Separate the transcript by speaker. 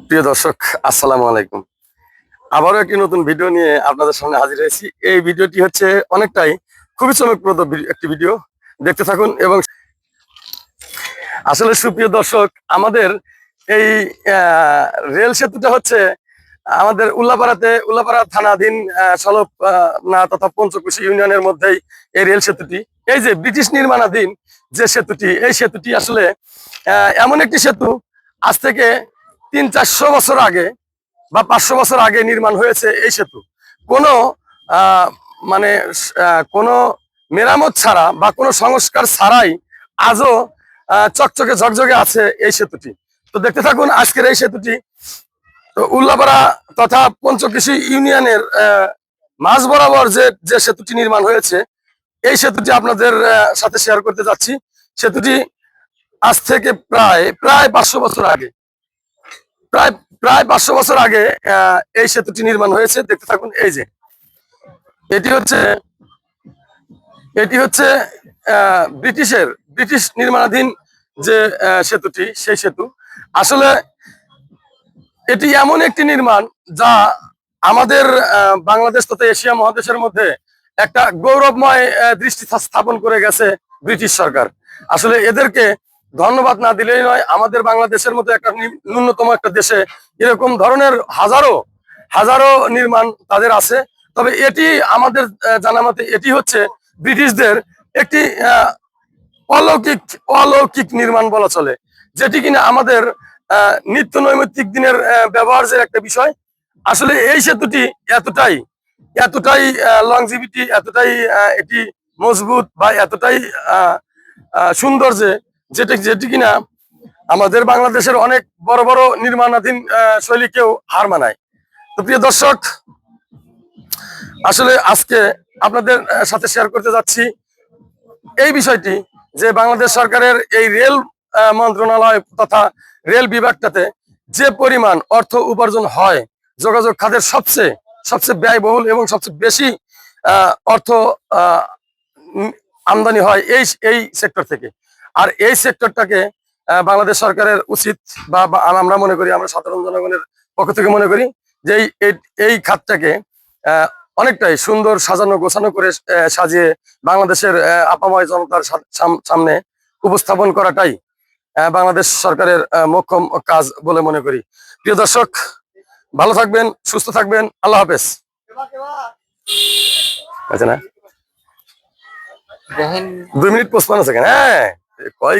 Speaker 1: প্রিয় দর্শক, আসসালামু আলাইকুম। আবারও একটি নতুন ভিডিও নিয়ে আপনাদের সামনে হাজির হয়েছি। এই ভিডিওটি হচ্ছে অনেকটাই খুবই চমকপ্রদ একটি ভিডিও। দেখতে থাকুন। এবং আসলে সুপ্রিয় দর্শক, আমাদের এই রেল সেতুটা হচ্ছে আমাদের উল্লাপাড়া থানাধীন সলপ না তথা পঞ্চকুশি ইউনিয়নের মধ্যেই এই রেল সেতুটি। এই যে ব্রিটিশ নির্মাণাধীন যে সেতুটি, এই সেতুটি আসলে এমন একটি সেতু, আজ থেকে 300-400 বছর আগে বা 500 বছর আগে নির্মাণ হয়েছে এই সেতু। কোনো আহ, মানে কোনো মেরামত ছাড়া বা কোনো সংস্কার ছাড়াই আজও চকচকে ঝকঝকে আছে এই সেতুটি। তো দেখতে থাকুন আজকের এই সেতুটি। তো উল্লাপাড়া তথা পঞ্চকৃষি ইউনিয়নের মাঝ বরাবর যে যে সেতুটি নির্মাণ হয়েছে, এই সেতুটি আপনাদের সাথে শেয়ার করতে যাচ্ছি। সেতুটি আজ থেকে প্রায় প্রায় 500 বছর আগে, প্রায় প্রায় 500 বছর আগে এই সেতুটি নির্মাণ হয়েছে। দেখতে থাকুন। এই যে এটি হচ্ছে এটি হচ্ছে ব্রিটিশ নির্মাণাধীন যে সেতুটি, সেই সেতু। আসলে এটি এমন একটি নির্মাণ যা আমাদের বাংলাদেশ তথা এশিয়া মহাদেশের মধ্যে একটা গৌরবময় দৃষ্টি স্থাপন করে গেছে ব্রিটিশ সরকার। আসলে এদেরকে ধন্যবাদ না দিলেই নয়। আমাদের বাংলাদেশের মতো একটা ন্যূনতম একটা দেশে এরকম ধরনের হাজারো হাজারো নির্মাণ তাদের আছে। তবে এটি আমাদের জানা মতে এটি হচ্ছে ব্রিটিশদের একটি অলৌকিক অলৌকিক নির্মাণ বলা চলে, যেটি কিনা আমাদের নিত্য নৈমিত্তিক দিনের ব্যবহারের একটা বিষয়। আসলে এই সেতুটি এতটাই এতটাই লংজিভিটি, এতটাই এটি মজবুত বা এতটাই সুন্দর যে যেটি যেটি কিনা আমাদের বাংলাদেশের অনেক বড় বড় নির্মাণাধীন শৈলীকেও হার মানায়। তো প্রিয় দর্শক, আসলে আজকে আপনাদের সাথে শেয়ার করতে যাচ্ছি এই বিষয়টি যে বাংলাদেশ সরকারের এই রেল মন্ত্রণালয় তথা রেল বিভাগটাতে যে পরিমাণ অর্থ উপার্জন হয়, যোগাযোগ খাতের সবচেয়ে সবচেয়ে ব্যয়বহুল এবং সবচেয়ে বেশি অর্থ আমদানি হয় এই এই সেক্টর থেকে। আর এই সেক্টরটাকে বাংলাদেশ সরকারের উচিত বা আমরা মনে করি, আমরা সাধারণ জনগণের পক্ষ থেকে মনে করি যে এই খাতটাকে অনেকটাই সুন্দর সাজানো গোছানো করে সাজিয়ে বাংলাদেশের আপাময় জনতার সামনে উপস্থাপন করাটাই বাংলাদেশ সরকারের মোক্ষম কাজ বলে মনে করি। প্রিয় দর্শক, ভালো থাকবেন, সুস্থ থাকবেন। আল্লাহ হাফেজ। আচ্ছা না, 2 মিনিট 55 সেকেন্ড। হ্যাঁ, কয়